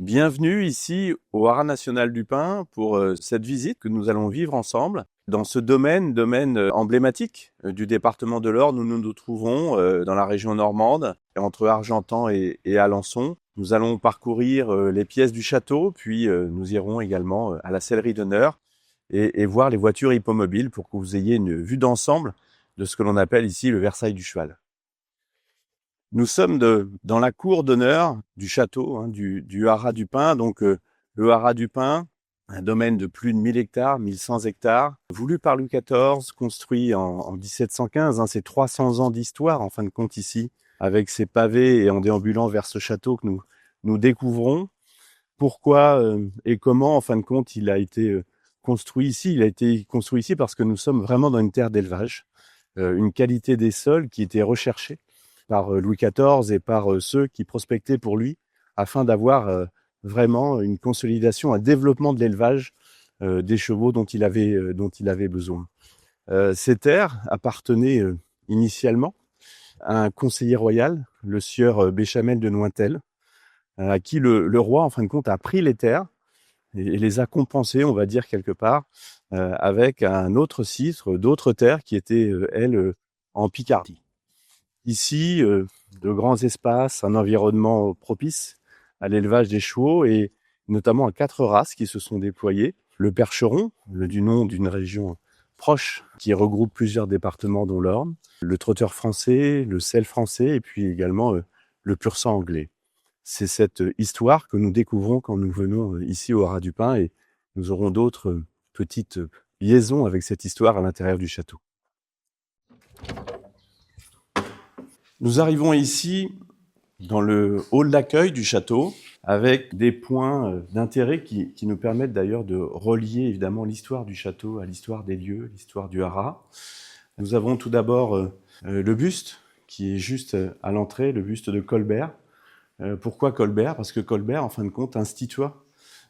Bienvenue ici au Haras national du Pin pour cette visite que nous allons vivre ensemble. Dans ce domaine emblématique du département de l'Orne où nous nous trouvons dans la région normande, entre Argentan et Alençon. Nous allons parcourir les pièces du château, puis nous irons également à la sellerie d'honneur et voir les voitures hippomobiles pour que vous ayez une vue d'ensemble de ce que l'on appelle ici le Versailles du cheval. Nous sommes dans la cour d'honneur du château, du Haras du Pin. Donc, le Haras du Pin, un domaine de plus de 1000 hectares, 1100 hectares, voulu par Louis XIV, construit en 1715. C'est 300 ans d'histoire, en fin de compte, ici, avec ses pavés et en déambulant vers ce château que nous découvrons. Pourquoi et comment, en fin de compte, il a été construit ici? Il a été construit ici parce que nous sommes vraiment dans une terre d'élevage, une qualité des sols qui était recherchée par Louis XIV et par ceux qui prospectaient pour lui, afin d'avoir vraiment une consolidation, un développement de l'élevage des chevaux dont il avait besoin. Ces terres appartenaient initialement à un conseiller royal, le sieur Béchamel de Nointel, à qui le roi, en fin de compte, a pris les terres et les a compensées, on va dire quelque part, avec un autre titre, d'autres terres qui étaient, elles, en Picardie. Ici, de grands espaces, un environnement propice à l'élevage des chevaux et notamment à 4 races qui se sont déployées. Le percheron, du nom d'une région proche qui regroupe plusieurs départements dont l'Orne, le trotteur français, le selle français et puis également le pur sang anglais. C'est cette histoire que nous découvrons quand nous venons ici au Haras du Pin et nous aurons d'autres petites liaisons avec cette histoire à l'intérieur du château. Nous arrivons ici dans le hall d'accueil du château avec des points d'intérêt qui nous permettent d'ailleurs de relier évidemment l'histoire du château à l'histoire des lieux, l'histoire du Haras. Nous avons tout d'abord le buste qui est juste à l'entrée, le buste de Colbert. Pourquoi Colbert? Parce que Colbert, en fin de compte, institua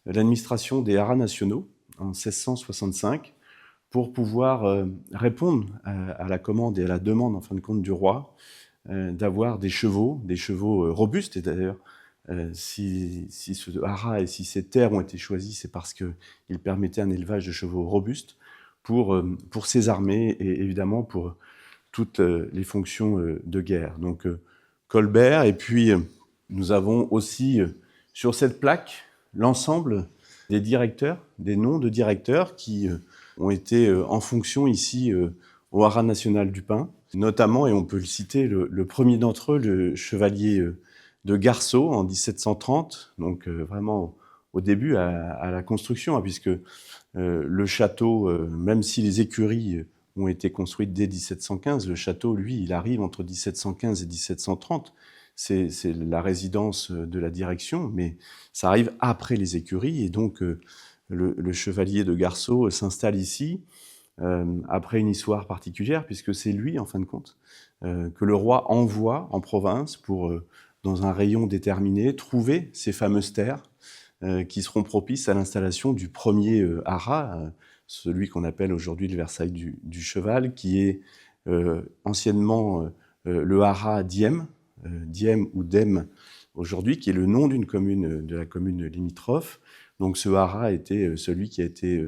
l'administration des Haras nationaux en 1665 pour pouvoir répondre à la commande et à la demande, en fin de compte, du roi, d'avoir des chevaux robustes. Et d'ailleurs, si ce haras et si ces terres ont été choisis, c'est parce qu'ils permettaient un élevage de chevaux robustes pour ces armées et évidemment pour toutes les fonctions de guerre. Donc Colbert, et puis nous avons aussi sur cette plaque l'ensemble des directeurs, des noms de directeurs qui ont été en fonction ici au Haras national du Pin, notamment, et on peut le citer, le premier d'entre eux, le chevalier de Garceau en 1730, donc vraiment au début, à la construction, puisque le château, même si les écuries ont été construites dès 1715, le château, lui, il arrive entre 1715 et 1730. C'est la résidence de la direction, mais ça arrive après les écuries, et donc le chevalier de Garceau s'installe ici, après une histoire particulière, puisque c'est lui, en fin de compte, que le roi envoie en province pour, dans un rayon déterminé, trouver ces fameuses terres qui seront propices à l'installation du premier haras, celui qu'on appelle aujourd'hui le Versailles du cheval, qui est anciennement le haras d'Yem, Diem ou Dem aujourd'hui, qui est le nom d'une commune, de la commune limitrophe. Donc ce haras était celui qui a été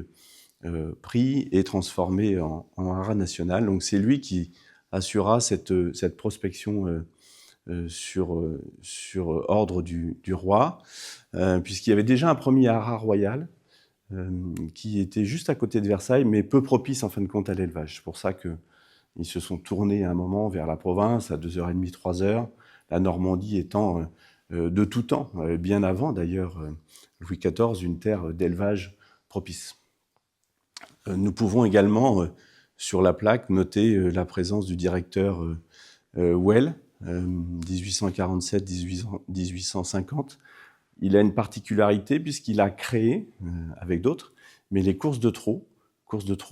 pris et transformé en haras national. Donc c'est lui qui assura cette prospection sur ordre du roi, puisqu'il y avait déjà un premier haras royal qui était juste à côté de Versailles, mais peu propice en fin de compte à l'élevage. C'est pour ça qu'ils se sont tournés à un moment vers la province, à 2h30, 3h, la Normandie étant de tout temps, bien avant d'ailleurs Louis XIV, une terre d'élevage propice. Nous pouvons également, sur la plaque, noter la présence du directeur Well, 1847-1850. Il a une particularité puisqu'il a créé, avec d'autres, mais les courses de trot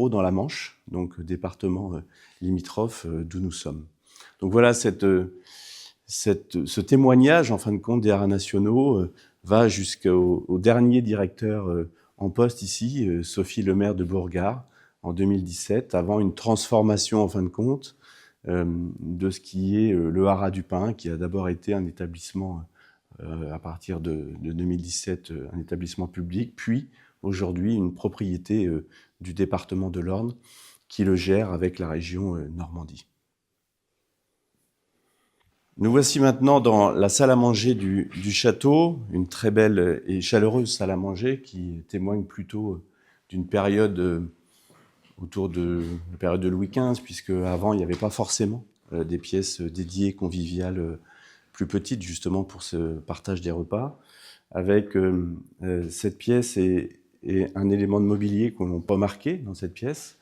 dans la Manche, donc département limitrophe d'où nous sommes. Donc voilà, ce témoignage, en fin de compte, des haras nationaux va jusqu'au dernier directeur en poste ici, Sophie Lemaire de Bourgard, en 2017, avant une transformation, en fin de compte, de ce qui est le Haras du Pin, qui a d'abord été un établissement à partir de 2017 un établissement public, puis aujourd'hui une propriété du département de l'Orne qui le gère avec la région Normandie. Nous voici maintenant dans la salle à manger du château, une très belle et chaleureuse salle à manger qui témoigne plutôt d'une période autour de la période de Louis XV, puisque avant il n'y avait pas forcément des pièces dédiées conviviales plus petites justement pour ce partage des repas. Avec cette pièce et un élément de mobilier qu'on n'a pas marqué dans cette pièce,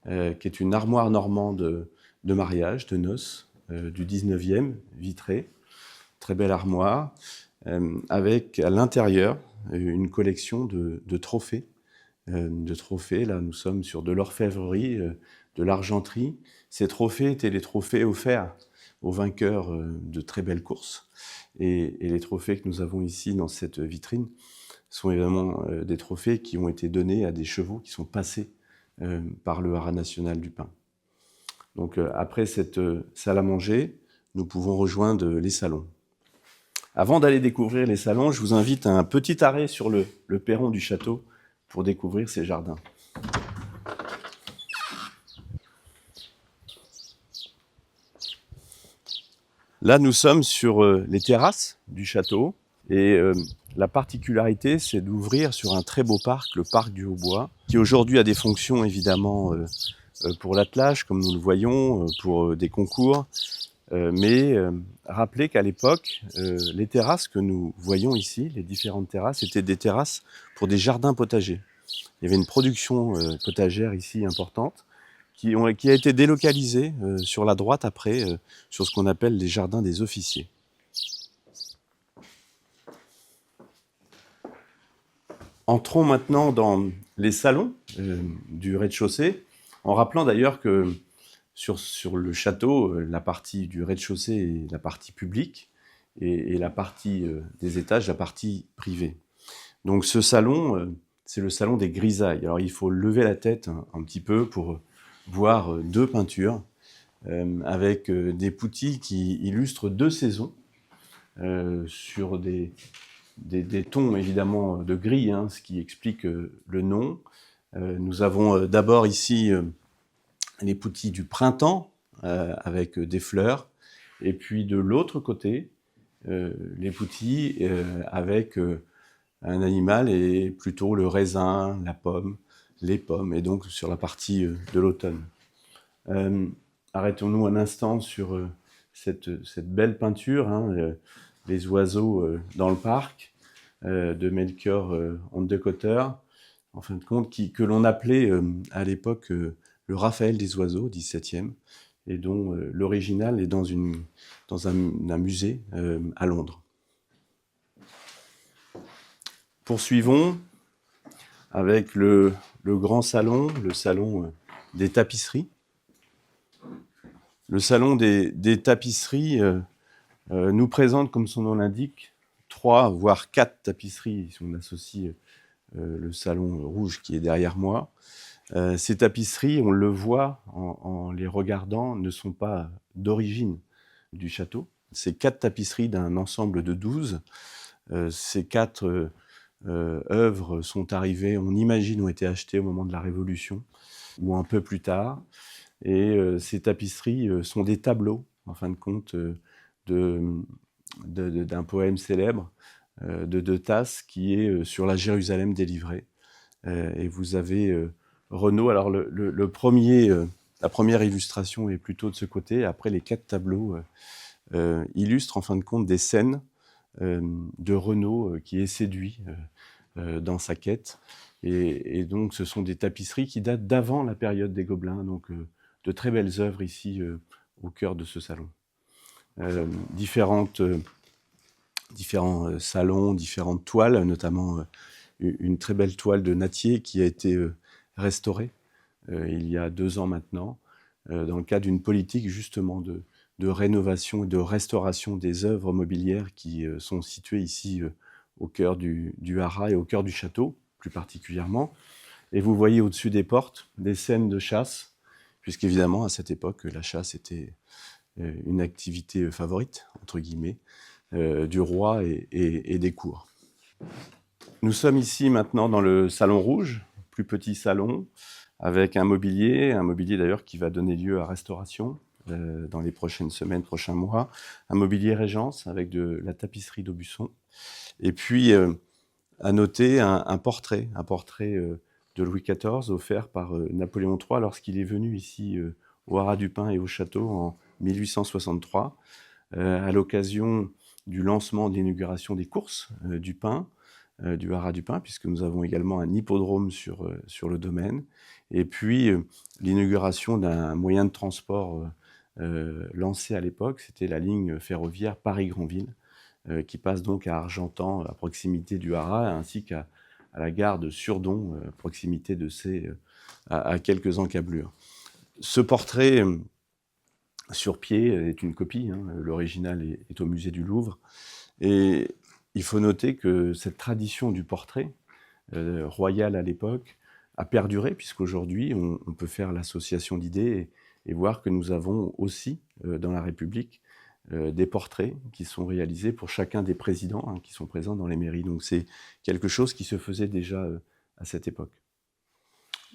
qui est une armoire normande de mariage, de noces, du 19e, vitrée, très belle armoire, avec à l'intérieur une collection de trophées. Là nous sommes sur de l'orfèvrerie, de l'argenterie. Ces trophées étaient les trophées offerts aux vainqueurs de très belles courses. Et les trophées que nous avons ici dans cette vitrine sont évidemment des trophées qui ont été donnés à des chevaux qui sont passés par le Haras national du Pin. Donc après cette salle à manger, nous pouvons rejoindre les salons. Avant d'aller découvrir les salons, je vous invite à un petit arrêt sur le perron du château pour découvrir ces jardins. Là, nous sommes sur les terrasses du château et la particularité, c'est d'ouvrir sur un très beau parc, le parc du Hautbois, qui aujourd'hui a des fonctions évidemment pour l'attelage, comme nous le voyons, pour des concours, mais rappelez qu'à l'époque, les terrasses que nous voyons ici, les différentes terrasses, étaient des terrasses pour des jardins potagers. Il y avait une production potagère ici importante qui a été délocalisée sur la droite après, sur ce qu'on appelle les jardins des officiers. Entrons maintenant dans les salons du rez-de-chaussée, en rappelant d'ailleurs que sur le château, la partie du rez-de-chaussée est la partie publique et la partie des étages, la partie privée. Donc ce salon, c'est le salon des grisailles. Alors il faut lever la tête un petit peu pour voir deux peintures avec des poutis qui illustrent deux saisons sur des tons évidemment de gris, hein, ce qui explique le nom. Nous avons d'abord ici les poutis du printemps avec des fleurs, et puis de l'autre côté, les poutis avec un animal et plutôt le raisin, la pomme, les pommes, et donc sur la partie de l'automne. Arrêtons-nous un instant sur cette belle peinture, hein, les oiseaux dans le parc, de Melchior Hondecoeter, en fin de compte, que l'on appelait à l'époque le Raphaël des oiseaux, 17e, et dont l'original est dans un musée à Londres. Poursuivons avec le grand salon, le salon des tapisseries. Le salon des tapisseries nous présente, comme son nom l'indique, 3 voire 4 tapisseries, si on associe le salon rouge qui est derrière moi. Ces tapisseries, on le voit en les regardant, ne sont pas d'origine du château. Ces 4 tapisseries d'un ensemble de 12. Ces 4 œuvres sont arrivées, on imagine, ont été achetées au moment de la Révolution ou un peu plus tard. Et ces tapisseries sont des tableaux, en fin de compte, d'un poème célèbre de De Tasse qui est sur la Jérusalem délivrée. Et vous avez Renaud. Alors la première illustration est plutôt de ce côté. Après, les 4 tableaux illustrent en fin de compte des scènes de Renaud qui est séduit dans sa quête. Et donc ce sont des tapisseries qui datent d'avant la période des Gobelins, donc de très belles œuvres ici au cœur de ce salon. Différents salons, différentes toiles, notamment une très belle toile de Nattier qui a été restaurée il y a 2 ans maintenant, dans le cadre d'une politique justement de rénovation et de restauration des œuvres mobilières qui sont situées ici au cœur du Haras et au cœur du château, plus particulièrement. Et vous voyez au-dessus des portes des scènes de chasse, puisqu'évidemment, à cette époque, la chasse était une activité favorite, entre guillemets. du roi et des cours. Nous sommes ici maintenant dans le Salon Rouge, plus petit salon, avec un mobilier d'ailleurs qui va donner lieu à restauration dans les prochaines semaines, prochains mois, un mobilier Régence avec de la tapisserie d'Aubusson, et puis à noter un portrait de Louis XIV offert par Napoléon III lorsqu'il est venu ici au Haras du Pin et au château en 1863, à l'occasion du lancement de l'inauguration des courses du pain, du Haras du Pin, puisque nous avons également un hippodrome sur le domaine, et puis l'inauguration d'un moyen de transport lancé à l'époque, c'était la ligne ferroviaire Paris-Granville, qui passe donc à Argentan, à proximité du Haras, ainsi qu'à la gare de Surdon, à proximité de à quelques encablures. Ce portrait sur pied est une copie, l'original est au musée du Louvre, et il faut noter que cette tradition du portrait royal à l'époque a perduré, puisqu'aujourd'hui on peut faire l'association d'idées et voir que nous avons aussi dans la République des portraits qui sont réalisés pour chacun des présidents qui sont présents dans les mairies. Donc c'est quelque chose qui se faisait déjà à cette époque.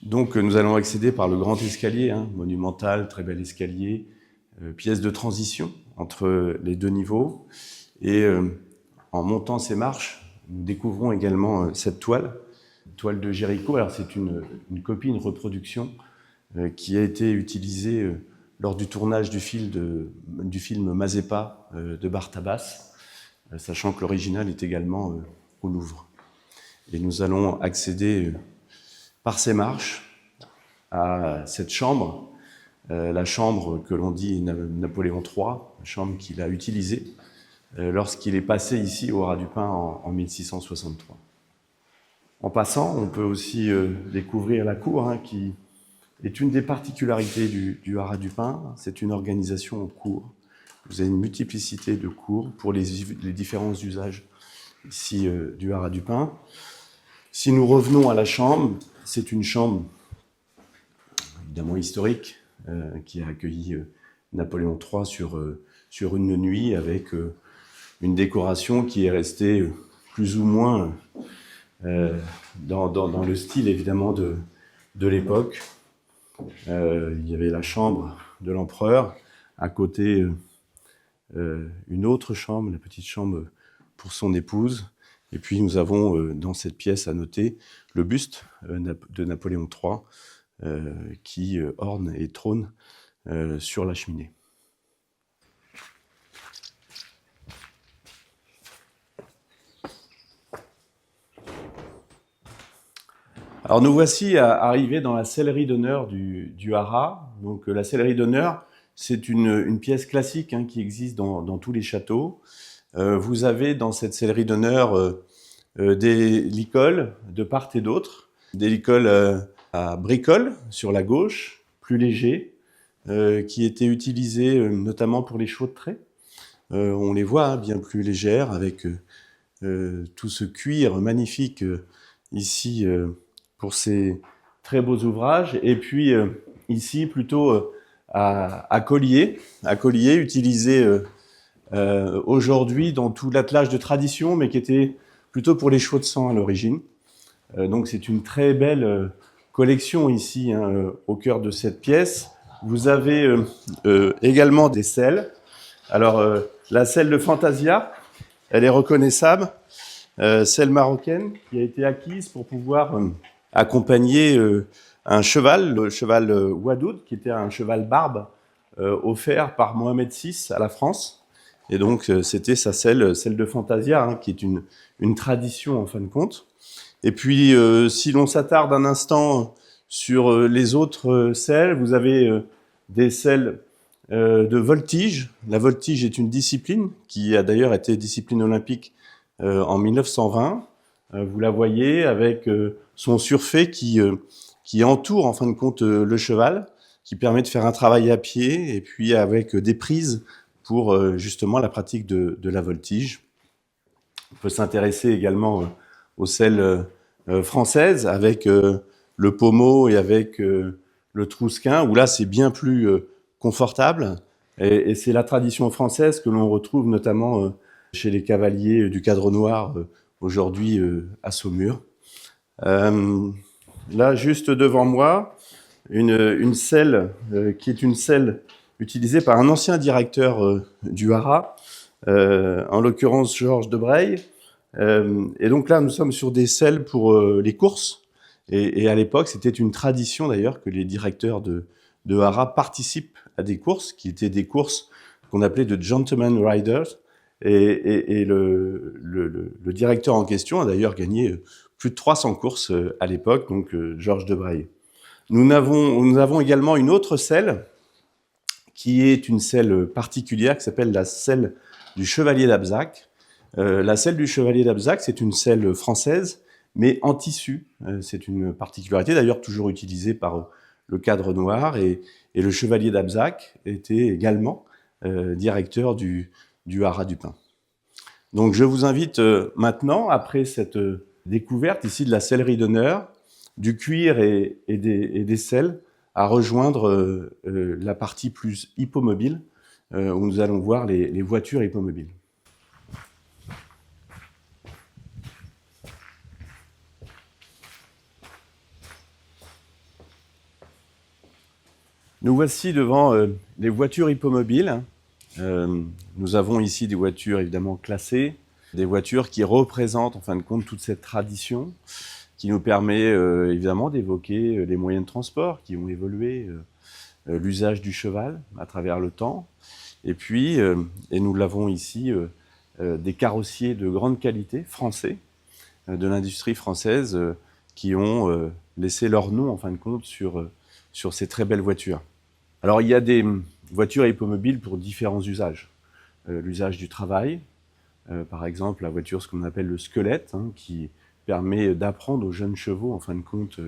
Donc nous allons accéder par le grand escalier, monumental, très bel escalier, pièce de transition entre les deux niveaux. Et en montant ces marches, nous découvrons également cette toile de Géricault. Alors c'est une copie, une reproduction qui a été utilisée lors du tournage du film Mazeppa de Bartabas, sachant que l'original est également au Louvre. Et nous allons accéder par ces marches à cette chambre, la chambre que l'on dit Napoléon III, la chambre qu'il a utilisée lorsqu'il est passé ici au Haras du Pin en 1663. En passant, on peut aussi découvrir la cour, qui est une des particularités du Haras du Pin. C'est une organisation en cours. Vous avez une multiplicité de cours pour les différents usages ici du Haras du Pin. Si nous revenons à la chambre, c'est une chambre évidemment historique qui a accueilli Napoléon III sur une nuit avec une décoration qui est restée plus ou moins dans le style évidemment de l'époque. Il y avait la chambre de l'empereur, à côté une autre chambre, la petite chambre pour son épouse. Et puis nous avons dans cette pièce à noter le buste de Napoléon III qui orne et trône sur la cheminée. Alors nous voici arrivés dans la sellerie d'honneur du Haras. Donc la sellerie d'honneur, c'est une pièce classique qui existe dans tous les châteaux. Vous avez dans cette sellerie d'honneur des licoles de part et d'autre, des licoles à bricole sur la gauche, plus légers, qui étaient utilisés notamment pour les chevaux de trait. On les voit bien plus légères avec tout ce cuir magnifique ici pour ces très beaux ouvrages, et puis ici plutôt à collier utilisé aujourd'hui dans tout l'attelage de tradition, mais qui était plutôt pour les chevaux de sang à l'origine. Donc c'est une très belle collection ici au cœur de cette pièce. Vous avez également des selles. Alors la selle de Fantasia, elle est reconnaissable, selle marocaine qui a été acquise pour pouvoir accompagner un cheval, le cheval Wadoud, qui était un cheval barbe offert par Mohamed VI à la France. Et donc c'était sa selle de Fantasia, qui est une tradition en fin de compte. Et puis si l'on s'attarde un instant sur les autres selles, vous avez des selles de voltige. La voltige est une discipline qui a d'ailleurs été discipline olympique en 1920. Vous la voyez avec son surfait qui entoure en fin de compte le cheval, qui permet de faire un travail à pied, et puis avec des prises pour justement la pratique de la voltige. On peut s'intéresser également aux selles françaises avec le pommeau et avec le trousquin, où là c'est bien plus confortable, et c'est la tradition française que l'on retrouve notamment chez les cavaliers du Cadre Noir, aujourd'hui à Saumur. Là, juste devant moi, une selle qui est une selle utilisée par un ancien directeur du Haras, en l'occurrence Georges Debreil. Et donc là, nous sommes sur des selles pour les courses. Et à l'époque, c'était une tradition d'ailleurs que les directeurs de Haras participent à des courses, qui étaient des courses qu'on appelait de gentleman riders. Et le directeur en question a d'ailleurs gagné plus de 300 courses à l'époque, donc Georges Debreil. Nous avons également une autre selle, qui est une selle particulière, qui s'appelle la selle du Chevalier d'Abzac. La selle du Chevalier d'Abzac, c'est une selle française, mais en tissu. C'est une particularité, d'ailleurs toujours utilisée par le Cadre Noir. Et le Chevalier d'Abzac était également directeur du Haras du Pin. Donc je vous invite maintenant, après cette découverte ici de la sellerie d'honneur, du cuir et des selles, à rejoindre la partie plus hippomobile, où nous allons voir les voitures hippomobiles. Nous voici devant les voitures hippomobiles. Nous avons ici des voitures évidemment classées, des voitures qui représentent en fin de compte toute cette tradition, qui nous permet évidemment d'évoquer les moyens de transport qui ont évolué, l'usage du cheval à travers le temps. Et puis, et nous l'avons ici, des carrossiers de grande qualité français, de l'industrie française, qui ont laissé leur nom en fin de compte sur ces très belles voitures. Alors il y a des voitures hippomobiles pour différents usages. L'usage du travail, par exemple la voiture, ce qu'on appelle le squelette, qui permet d'apprendre aux jeunes chevaux, en fin de compte,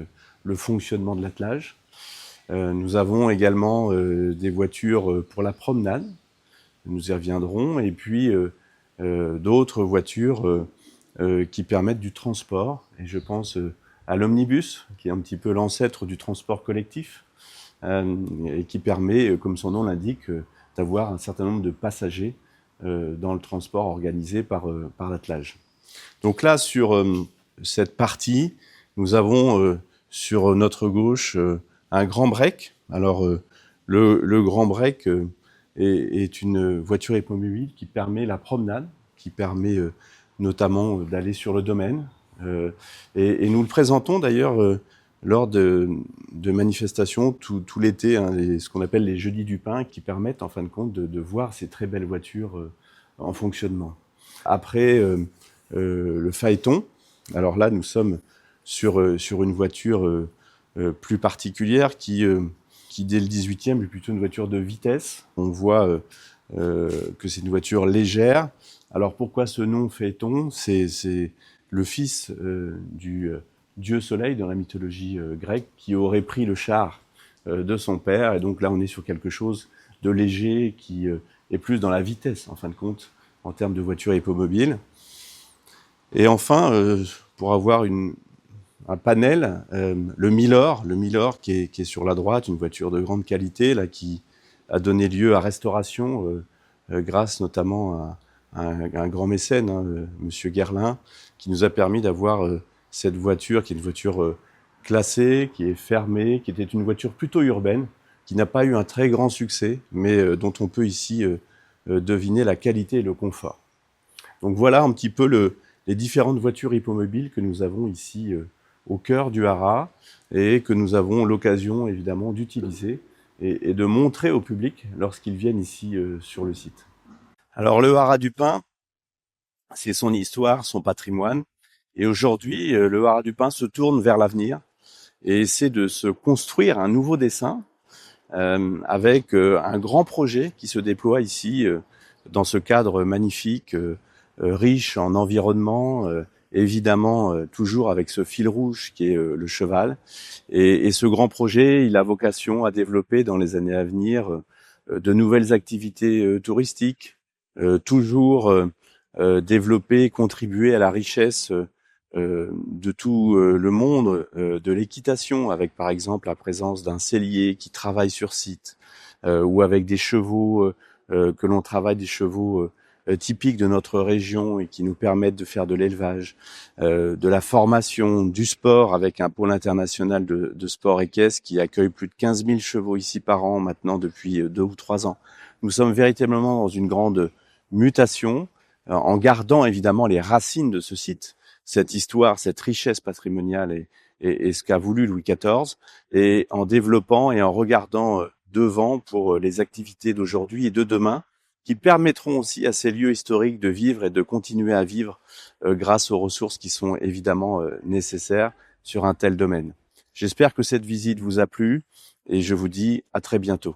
le fonctionnement de l'attelage. Nous avons également des voitures pour la promenade, nous y reviendrons, et puis d'autres voitures qui permettent du transport, et je pense à l'omnibus, qui est un petit peu l'ancêtre du transport collectif, et qui permet, comme son nom l'indique, d'avoir un certain nombre de passagers dans le transport organisé par l'attelage. Donc là, sur cette partie, nous avons sur notre gauche un grand break. Alors, le grand break est une voiture hippomobile qui permet la promenade, qui permet notamment d'aller sur le domaine. Et nous le présentons d'ailleurs lors de manifestations tout l'été, ce qu'on appelle les Jeudis du Pin, qui permettent en fin de compte de voir ces très belles voitures en fonctionnement. Après le phaéton, alors là nous sommes sur une voiture plus particulière qui dès le 18e est plutôt une voiture de vitesse. On voit que c'est une voiture légère. Alors pourquoi ce nom phaéton? C'est le fils du dieu soleil dans la mythologie grecque qui aurait pris le char de son père. Et donc là, on est sur quelque chose de léger qui est plus dans la vitesse, en fin de compte, en termes de voiture hippomobile. Et enfin, pour avoir un panel, le Milor qui est sur la droite, une voiture de grande qualité, là, qui a donné lieu à restauration, grâce notamment à un grand mécène, Monsieur Guerlain, qui nous a permis d'avoir cette voiture, qui est une voiture classée, qui est fermée, qui était une voiture plutôt urbaine, qui n'a pas eu un très grand succès, mais dont on peut ici deviner la qualité et le confort. Donc voilà un petit peu les différentes voitures hippomobiles que nous avons ici au cœur du Haras et que nous avons l'occasion évidemment d'utiliser et de montrer au public lorsqu'ils viennent ici sur le site. Alors le Haras du Pin, c'est son histoire, son patrimoine. Et aujourd'hui, le Haras du Pin se tourne vers l'avenir et essaie de se construire un nouveau dessin avec un grand projet qui se déploie ici dans ce cadre magnifique, riche en environnement, évidemment toujours avec ce fil rouge qui est le cheval. Et ce grand projet, il a vocation à développer dans les années à venir de nouvelles activités touristiques, toujours développer, contribuer à la richesse de tout le monde de l'équitation, avec par exemple la présence d'un sellier qui travaille sur site, ou avec des chevaux que l'on travaille, des chevaux typiques de notre région et qui nous permettent de faire de l'élevage, de la formation, du sport avec un pôle international de sport équestre qui accueille plus de 15 000 chevaux ici par an maintenant depuis 2 ou 3 ans. Nous sommes véritablement dans une grande mutation en gardant évidemment les racines de ce site, cette histoire, cette richesse patrimoniale et ce qu'a voulu Louis XIV, et en développant et en regardant devant pour les activités d'aujourd'hui et de demain, qui permettront aussi à ces lieux historiques de vivre et de continuer à vivre grâce aux ressources qui sont évidemment nécessaires sur un tel domaine. J'espère que cette visite vous a plu et je vous dis à très bientôt.